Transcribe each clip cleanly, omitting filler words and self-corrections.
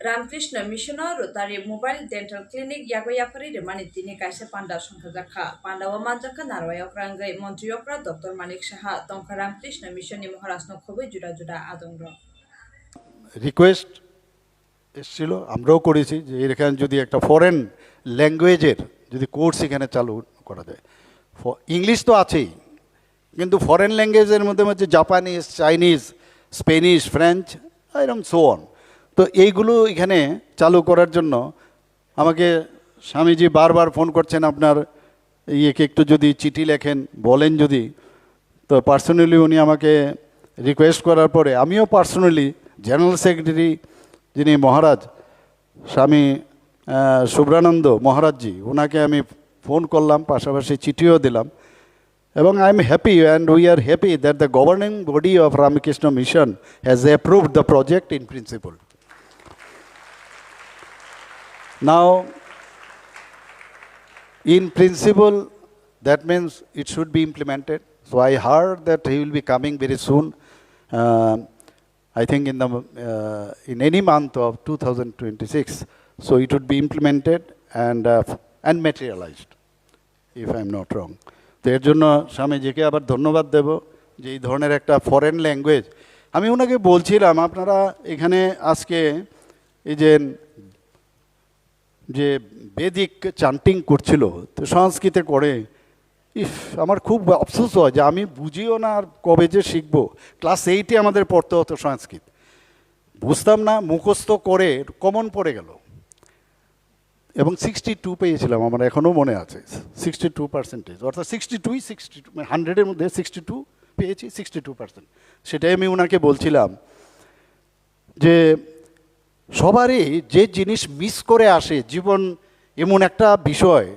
Ramakrishna mission rotary mobile dental clinic यागो याफारी रेमानि तिनि काइसे पांडा संखाजाखा पांडावा मानजाखा नारवायाव क्रांगै मन्त्रियकरा डॉक्टर मानिक साहा तंखा रामकृष्ण मिशन नि महाराष्ट्र खबे जुदा जुदा आदंग রিকোয়েস্ট এসেছিল আমরাও করেছি যে এখানে যদি একটা ফরেন ল্যাঙ্গুয়েজের যদি কোর্স এখানে চালু করা যায়। ইংলিশ তো আছেই, কিন্তু ফরেন ল্যাঙ্গুয়েজের মধ্যে হচ্ছে জাপানিজ, চাইনিজ, স্পেনিশ, ফ্রেঞ্চ, এরকম সো অন। তো এইগুলো এখানে চালু করার জন্য আমাকে স্বামীজি বারবার ফোন করছেন, আপনার ইয়েকে একটু যদি চিঠি লেখেন বলেন যদি। তো পার্সোনালি উনি আমাকে রিকোয়েস্ট করার পরে আমিও পার্সোনালি জেনারেল সেক্রেটারি যিনি মহারাজ স্বামী শুভ্রানন্দ মহারাজজি, ওনাকে আমি ফোন করলাম, পাশাপাশি চিঠিও দিলাম। এবং I am happy and we are happy that the governing body of Ramakrishna mission has approved the project in principle. Now, in principle, that means it should be implemented. So I heard that he will be coming very soon. I think in any month of 2026. So it would be implemented and materialized, if I am not wrong. তো এর জন্য স্বামীজিকে আবার ধন্যবাদ দেব যে এই ধরনের একটা foreign language. আমি ওনাকে বলছিলাম, আপনারা এখানে আজকে এই যে বেদিক চান্টিং করছিল, তো সংস্কৃতে করে, ইফ আমার খুব আফসোস হয় যে আমি বুঝিও না আর কবে যে শিখবো। ক্লাস 8-এ আমাদের পড়তে হতো সংস্কৃত, বুঝতাম না, মুখস্থ করে কমন পড়ে গেল এবং 62 পেয়েছিলাম, আমার এখনও মনে আছে 62%, অর্থাৎ 62 100-এর মধ্যে 62 পেয়েছি, 62%। সেটাই আমি ওনাকে বলছিলাম যে সবারই যে জিনিস মিস করে আসে, জীবন এমন একটা বিষয়,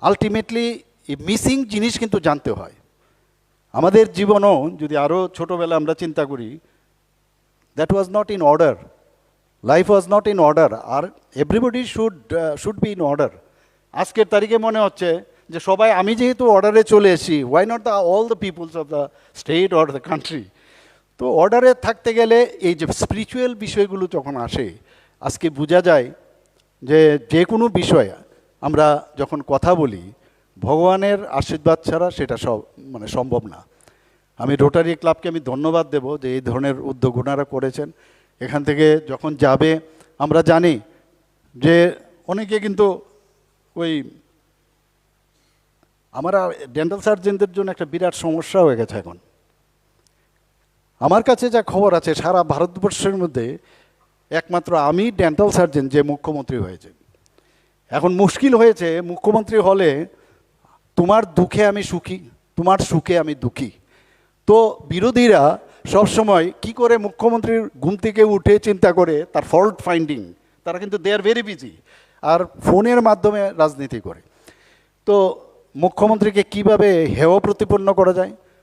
আলটিমেটলি এই মিসিং জিনিস কিন্তু জানতে হয়। আমাদের জীবনও যদি আরও ছোটোবেলা আমরা চিন্তা করি, that was not in order, life was not in order, আর everybody should be in order. আজকের তারিখে মনে হচ্ছে যে সবাই, আমি যেহেতু অর্ডারে চলে এসেছি, why not all the peoples of the state or the country. তো অর্ডারে থাকতে গেলে এই যে স্পিরিচুয়াল বিষয়গুলো যখন আসে, আজকে বোঝা যায় যে কোনো বিষয় আমরা যখন কথা বলি, ভগবানের আশীর্বাদ ছাড়া সেটা সম্ভব না। আমি রোটারি ক্লাবকে আমি ধন্যবাদ দেব যে এই ধরনের উদ্যোগ ওনারা করেছেন। এখান থেকে যখন যাবে, আমরা জানি যে অনেকে কিন্তু আমরা ডেন্টাল সার্জনদের জন্য একটা বিরাট সমস্যা হয়ে গেছে এখন। আমার কাছে যা খবর আছে, সারা ভারতবর্ষের মধ্যে একমাত্র আমি ডেন্টাল সার্জন যে মুখ্যমন্ত্রী হয়েছে। এখন মুশকিল হয়েছে, মুখ্যমন্ত্রী হলে তোমার দুঃখে আমি সুখী, তোমার সুখে আমি দুঃখী। তো বিরোধীরা সবসময় কি করে মুখ্যমন্ত্রীর ঘুম থেকে উঠে চিন্তা করে তার ফল্ট ফাইন্ডিং, তারা কিন্তু দে আর ভেরি বিজি, আর ফোনের মাধ্যমে রাজনীতি করে। তো মুখ্যমন্ত্রীকে কিভাবে হেয় প্রতিপন্ন করা যায়,